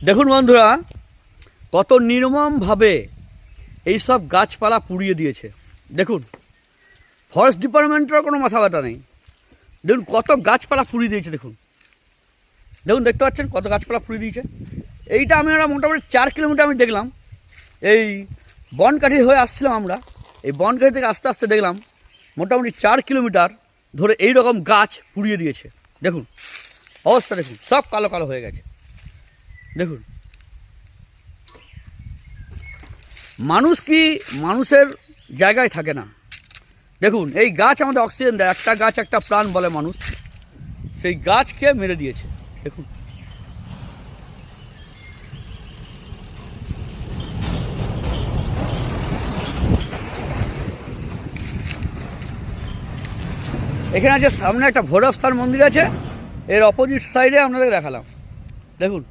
দেখুন বন্ধুরা, কত নির্মমভাবে এইসব গাছপালা পুড়িয়ে দিয়েছে। দেখুন, ফরেস্ট ডিপার্টমেন্টের কোনো মাথা ব্যথা নেই। দেখুন কত গাছপালা পুড়িয়ে দিয়েছে। দেখুন দেখুন দেখতে পাচ্ছেন কত গাছপালা পুড়িয়ে দিয়েছে। এইটা আমরা মোটামুটি 4 কিলোমিটার আমি দেখলাম। এই বনকাঠি হয়ে আসছিলাম আমরা, এই বনকাঠি থেকে আস্তে আস্তে দেখলাম মোটামুটি 4 কিলোমিটার ধরে এই রকম গাছ পুড়িয়ে দিয়েছে। দেখুন অবস্থা, দেখুন সব কালো কালো হয়ে গেছে। দেখুন মানুষ কি মানুষের জায়গায় থাকে না। দেখুন এই গাছ আমাদের অক্সিজেন দেয়, একটা গাছ একটা প্রাণ বলে মানুষ, সেই গাছকে মেরে দিয়েছে। দেখুন এখানে আছে সামনে একটা ভৈরবস্থান মন্দির আছে, এর অপোজিট সাইডে আপনাদের দেখালাম। দেখুন